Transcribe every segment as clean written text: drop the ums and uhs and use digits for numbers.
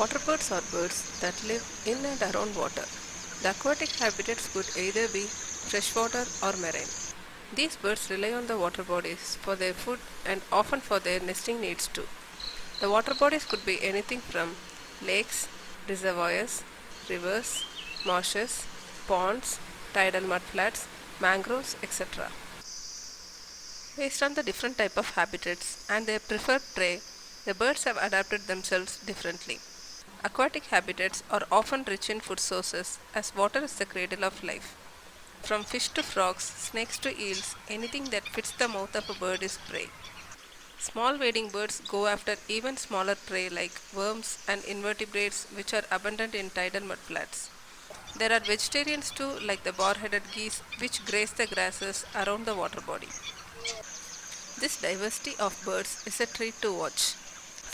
Waterbirds are birds that live in and around water. The aquatic habitats could either be freshwater or marine. These birds rely on the water bodies for their food and often for their nesting needs too. The water bodies could be anything from lakes, reservoirs, rivers, marshes, ponds, tidal mudflats, mangroves, etc. Based on the different type of habitats and their preferred prey, the birds have adapted themselves differently. Aquatic habitats are often rich in food sources as water is the cradle of life. From fish to frogs, snakes to eels, anything that fits the mouth of a bird is prey. Small wading birds go after even smaller prey like worms and invertebrates which are abundant in tidal mudflats. There are vegetarians too like the boar-headed geese which graze the grasses around the water body. This diversity of birds is a treat to watch.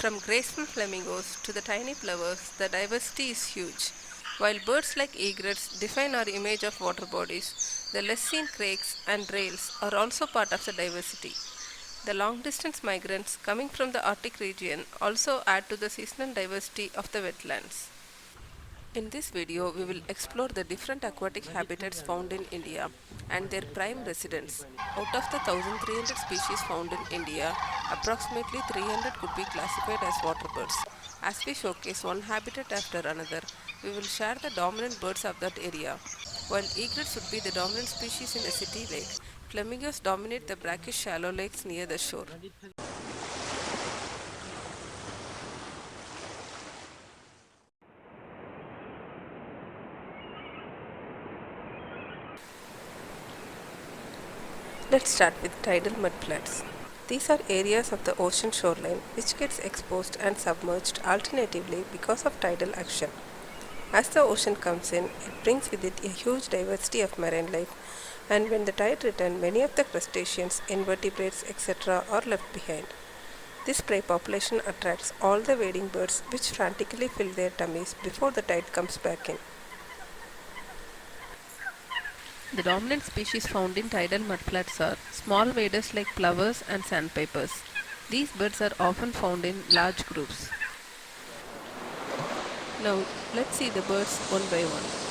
From graceful flamingos to the tiny plovers, the diversity is huge. While birds like egrets define our image of water bodies, the less seen craigs and rails are also part of the diversity. The long distance migrants coming from the Arctic region also add to the seasonal diversity of the wetlands. In this video, we will explore the different aquatic habitats found in India and their prime residents. Out of the 1300 species found in India, approximately 300 could be classified as waterbirds. As we showcase one habitat after another, we will share the dominant birds of that area. While egrets would be the dominant species in a city lake, flamingos dominate the brackish shallow lakes near the shore. Let's start with tidal mudflats. These are areas of the ocean shoreline which gets exposed and submerged alternatively because of tidal action. As the ocean comes in, it brings with it a huge diversity of marine life, and when the tide returns, many of the crustaceans, invertebrates, etc. are left behind. This prey population attracts all the wading birds which frantically fill their tummies before the tide comes back in. The dominant species found in tidal mudflats are small waders like plovers and sandpipers. These birds are often found in large groups. Now, let's see the birds one by one.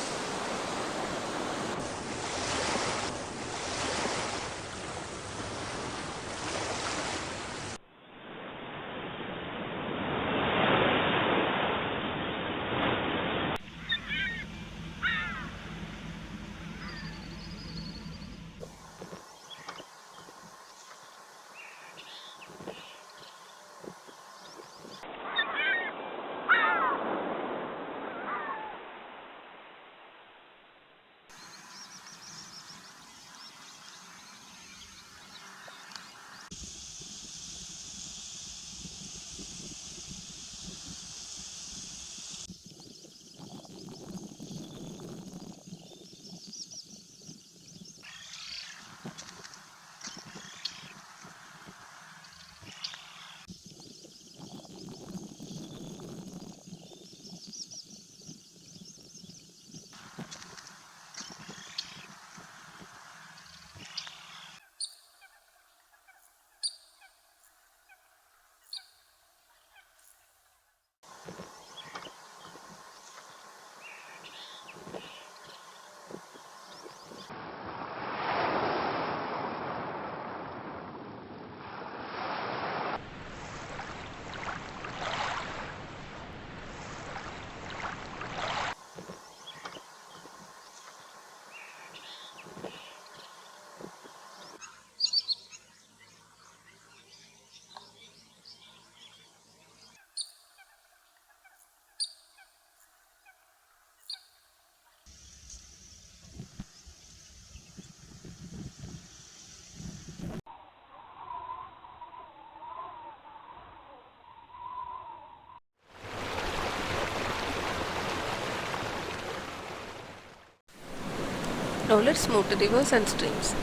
Now let's move to rivers and streams.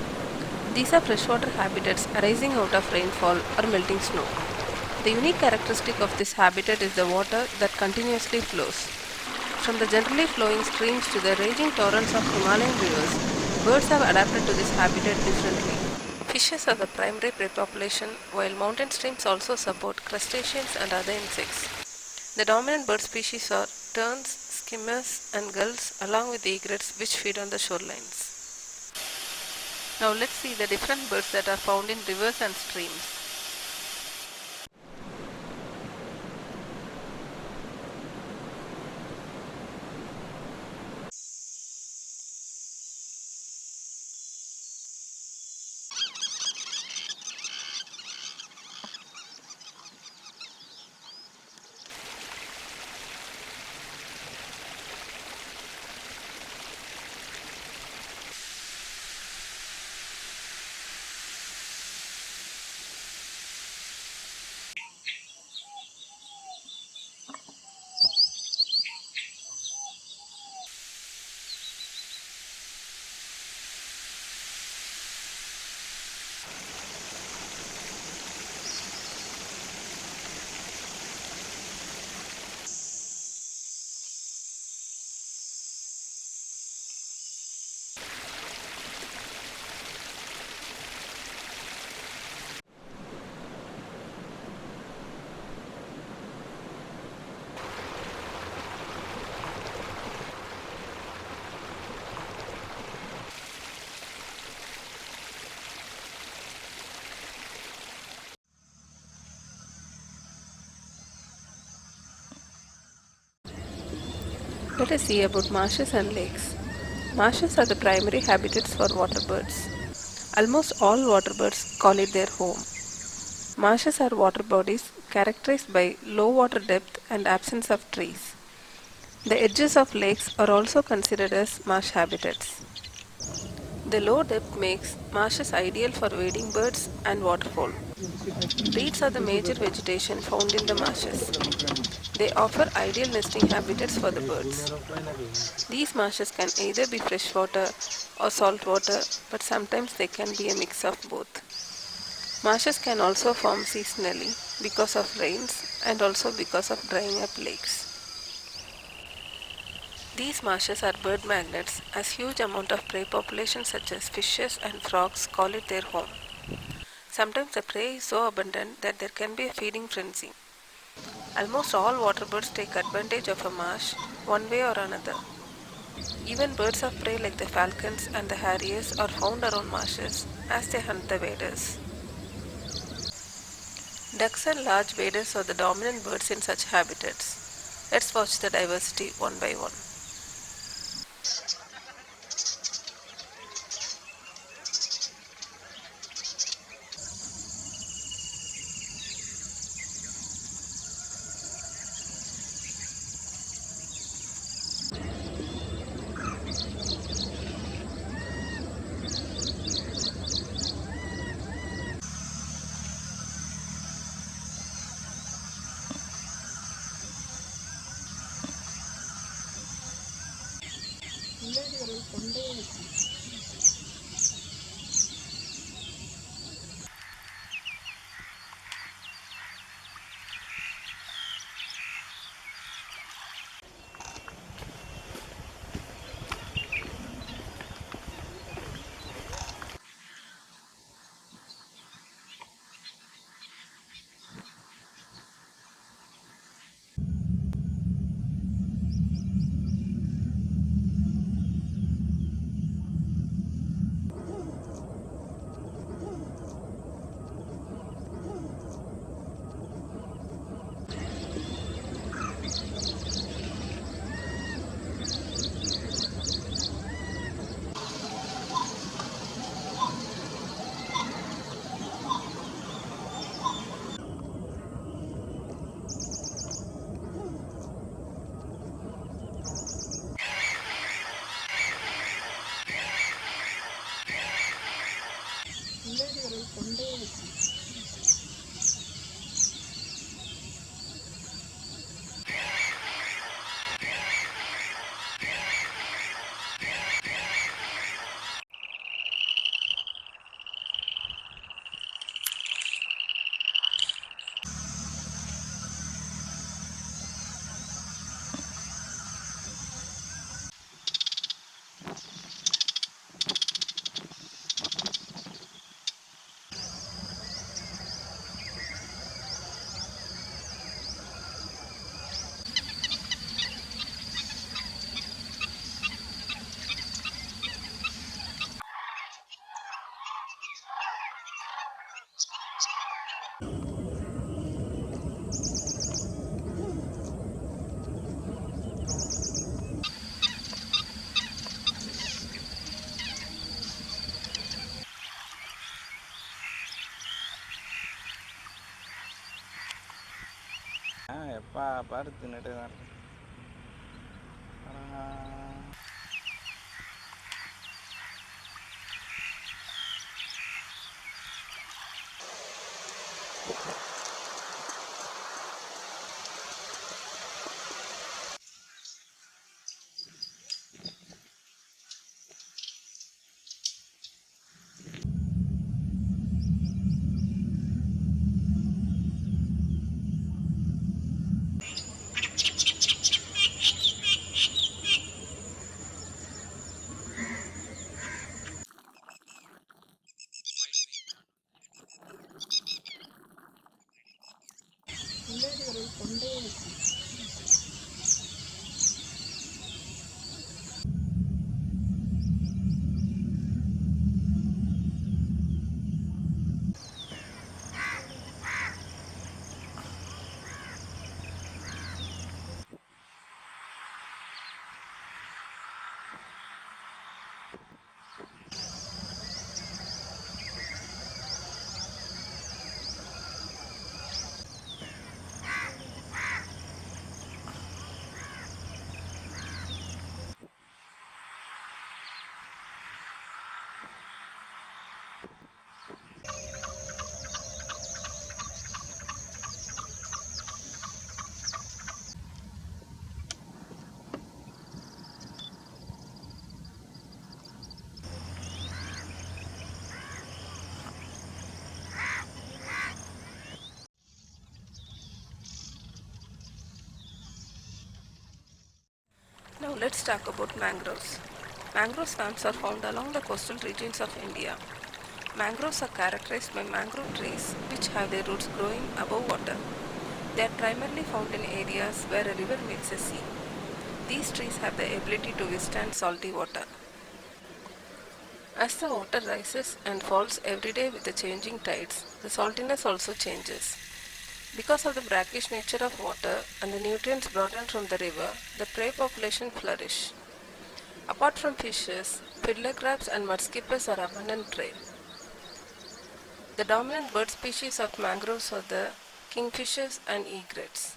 These are freshwater habitats arising out of rainfall or melting snow. The unique characteristic of this habitat is the water that continuously flows. From the generally flowing streams to the raging torrents of Himalayan rivers, birds have adapted to this habitat differently. Fishes are the primary prey population, while mountain streams also support crustaceans and other insects. The dominant bird species are terns, skimmers, and gulls, along with egrets which feed on the shorelines. Now let's see the different birds that are found in rivers and streams. Let us see about marshes and lakes. Marshes are the primary habitats for water birds. Almost all water birds call it their home. Marshes are water bodies characterized by low water depth and absence of trees. The edges of lakes are also considered as marsh habitats. The low depth makes marshes ideal for wading birds and waterfowl. Reeds are the major vegetation found in the marshes. They offer ideal nesting habitats for the birds. These marshes can either be freshwater or saltwater, but sometimes they can be a mix of both. Marshes can also form seasonally because of rains and also because of drying up lakes. These marshes are bird magnets as huge amount of prey populations such as fishes and frogs call it their home. Sometimes the prey is so abundant that there can be a feeding frenzy. Almost all water birds take advantage of a marsh one way or another. Even birds of prey like the falcons and the harriers are found around marshes as they hunt the waders. Ducks and large waders are the dominant birds in such habitats. Let's watch the diversity one by one. எப்பா பாரு தின்னுட்டே தான் இருக்கு. Now let's talk about mangroves. Mangrove swamps are found along the coastal regions of India. Mangroves are characterized by mangrove trees which have their roots growing above water. They are primarily found in areas where a river meets a sea. These trees have the ability to withstand salty water. As the water rises and falls every day with the changing tides, the saltiness also changes. Because of the brackish nature of water and the nutrients brought in from the river, the prey population flourish. Apart from fishes, fiddler crabs and mudskippers are abundant prey. The dominant bird species of mangroves are the kingfishers and egrets.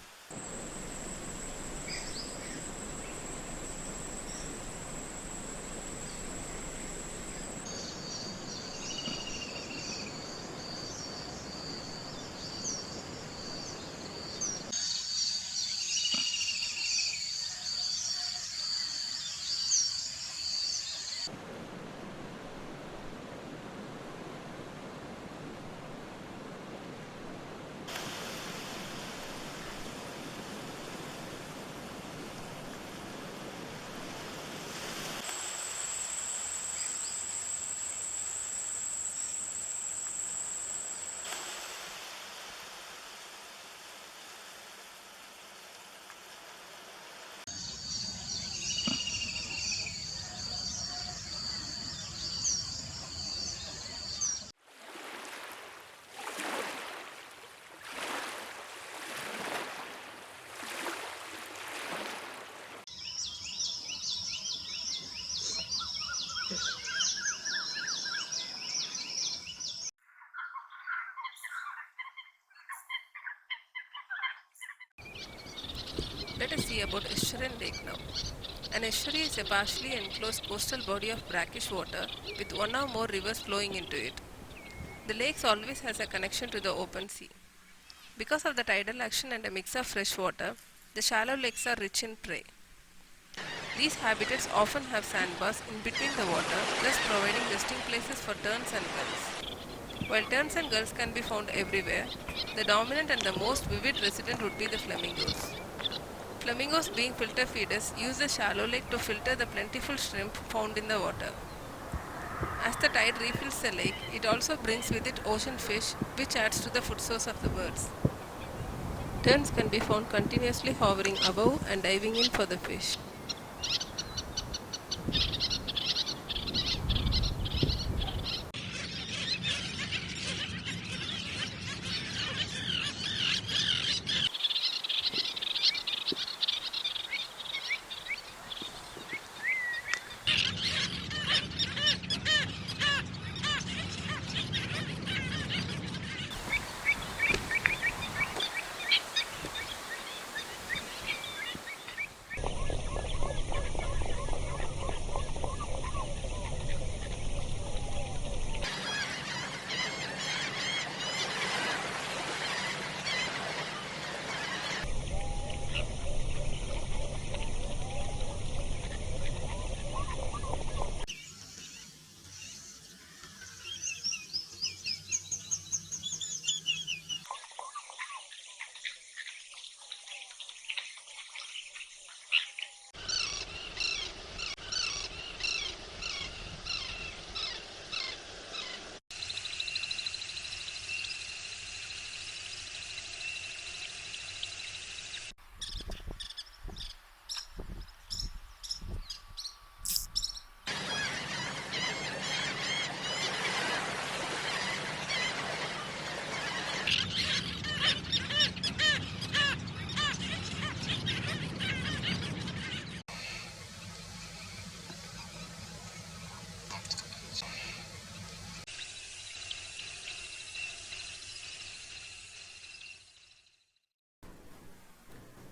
Let us see about estuarine lake now. An estuary is a partially enclosed coastal body of brackish water with one or more rivers flowing into it. The lake always has a connection to the open sea. Because of the tidal action and a mix of fresh water, the shallow lakes are rich in prey. These habitats often have sandbars in between the water, thus providing resting places for terns and gulls. While terns and gulls can be found everywhere, the dominant and the most vivid resident would be the flamingos. Flamingos, being filter feeders, use the shallow lake to filter the plentiful shrimp found in the water. As the tide refills the lake, it also brings with it ocean fish, which adds to the food source of the birds. Terns can be found continuously hovering above and diving in for the fish.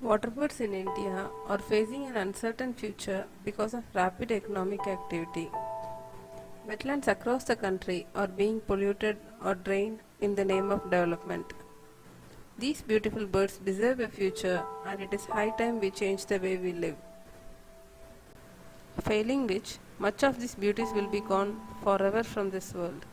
Waterbirds in India are facing an uncertain future because of rapid economic activity. Wetlands across the country are being polluted or drained in the name of development. These beautiful birds deserve a future, and it is high time we change the way we live. Failing which, much of these beauties will be gone forever from this world.